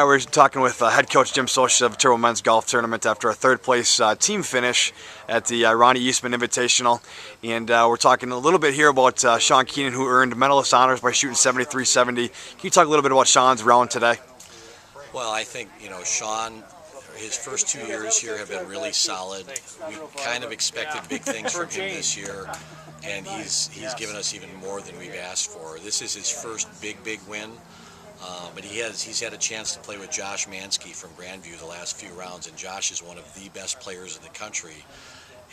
We're talking with Head Coach Jim Socha of the Turbo Men's Golf Tournament after a third-place team finish at the Ronnie Eastman Invitational. And we're talking a little bit here about Sean Keenan, who earned medalist honors by shooting 73-70. Can you talk a little bit about Sean's round today? Well, I think, Sean, his first 2 years here have been really solid. We kind of expected big things from him this year, and he's given us even more than we've asked for. This is his first big win. But he's had a chance to play with Josh Mansky from Grandview the last few rounds, and Josh is one of the best players in the country.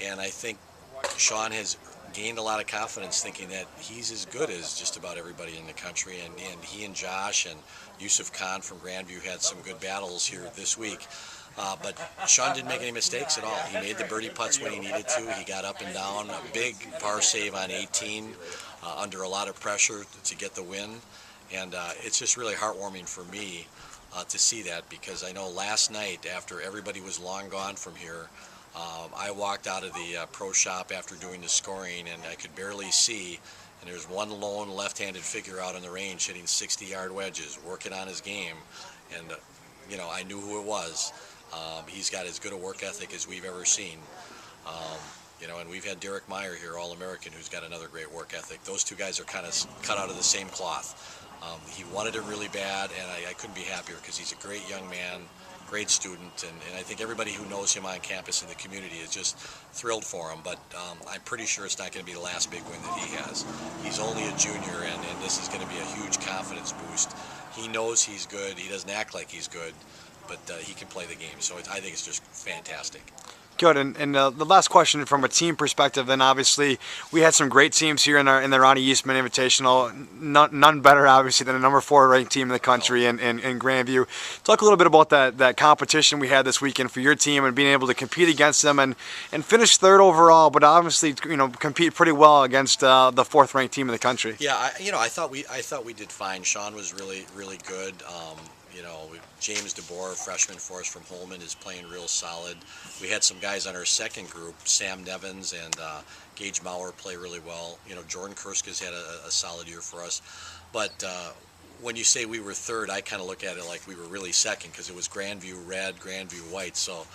And I think Sean has gained a lot of confidence thinking that he's as good as just about everybody in the country. And he and Josh and Yusuf Khan from Grandview had some good battles here this week. But Sean didn't make any mistakes at all. He made the birdie putts when he needed to. He got up and down, a big par save on 18 under a lot of pressure to get the win. And it's just really heartwarming for me to see that, because I know last night, after everybody was long gone from here, I walked out of the pro shop after doing the scoring, and I could barely see. And there's one lone left-handed figure out on the range hitting 60-yard wedges, working on his game. And, I knew who it was. He's got as good a work ethic as we've ever seen. And we've had Derek Meyer here, All-American, who's got another great work ethic. Those two guys are kind of cut out of the same cloth. He wanted it really bad, and I couldn't be happier, because he's a great young man, great student, and I think everybody who knows him on campus in the community is just thrilled for him. But I'm pretty sure it's not going to be the last big win that he has. He's only a junior, and this is going to be a huge confidence boost. He knows he's good. He doesn't act like he's good, but he can play the game. So I think it's just fantastic. Good. And the last question from a team perspective, then obviously we had some great teams here in the Ronnie Eastman Invitational. None better, obviously, than a number 4 ranked team in the country in Grandview. Talk a little bit about that competition we had this weekend for your team and being able to compete against them and finish 3rd overall, but obviously compete pretty well against the 4th ranked team in the country. Yeah, I thought we did fine. Sean was really good. James DeBoer, freshman for us from Holman, is playing real solid. We had some guys on our second group, Sam Nevins and Gage Maurer, play really well. Jordan Kurska's had a solid year for us. But when you say we were 3rd, I kind of look at it like we were really 2nd, because it was Grandview red, Grandview white. So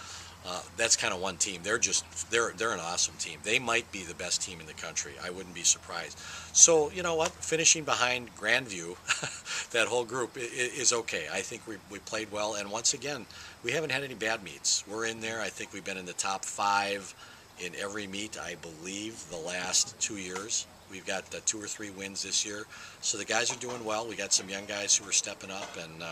that's kind of one team. They're an awesome team. They might be the best team in the country. I wouldn't be surprised. So you know what? Finishing behind Grandview, that whole group is okay. I think we played well, and once again, we haven't had any bad meets. We're in there. I think we've been in the top 5 in every meet, I believe, the last 2 years. We've got 2 or 3 wins this year. So the guys are doing well. We got some young guys who are stepping up, and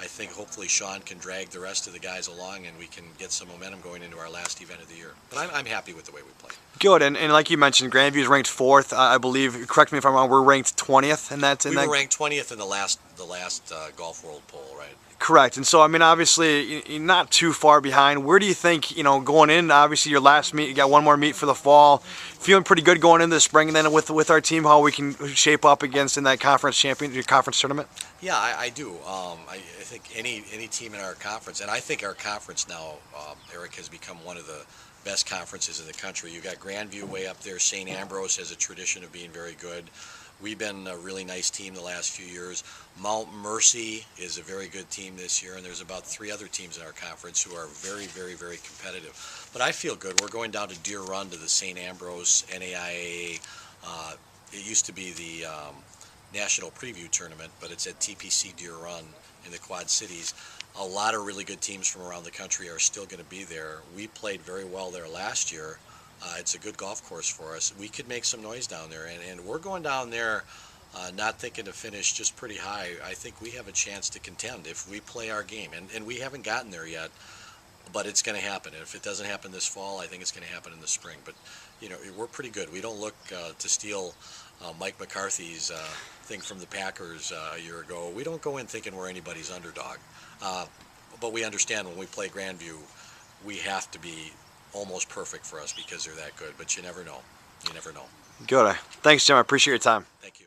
I think hopefully Sean can drag the rest of the guys along, and we can get some momentum going into our last event of the year. But I'm happy with the way we played. Good, and like you mentioned, Grandview is ranked 4th, I believe. Correct me if I'm wrong. We're ranked 20th in that. We were ranked 20th in the last Golf World poll, right? Correct, and so obviously you're not too far behind. Where do you think going in? Obviously, your last meet, you got one more meet for the fall. Feeling pretty good going into the spring, and then with our team, how we can shape up against in that conference tournament. Yeah, I do. I think any team in our conference, and I think our conference now, Eric, has become one of the best conferences in the country. You've got Grandview way up there. St. Ambrose has a tradition of being very good. We've been a really nice team the last few years. Mount Mercy is a very good team this year, and there's about 3 other teams in our conference who are very competitive. But I feel good. We're going down to Deer Run to the St. Ambrose NAIA. It used to be the National Preview Tournament, but it's at TPC Deer Run in the Quad Cities. A lot of really good teams from around the country are still going to be there. We played very well there last year. It's a good golf course for us. We could make some noise down there, and we're going down there not thinking to finish just pretty high. I think we have a chance to contend if we play our game, and we haven't gotten there yet, but it's going to happen. And if it doesn't happen this fall, I think it's going to happen in the spring. But we're pretty good. We don't look to steal Mike McCarthy's thing from the Packers a year ago. We don't go in thinking we're anybody's underdog, but we understand when we play Grandview, we have to be almost perfect for us because they're that good, but you never know. You never know. Good. Thanks, Jim. I appreciate your time. Thank you.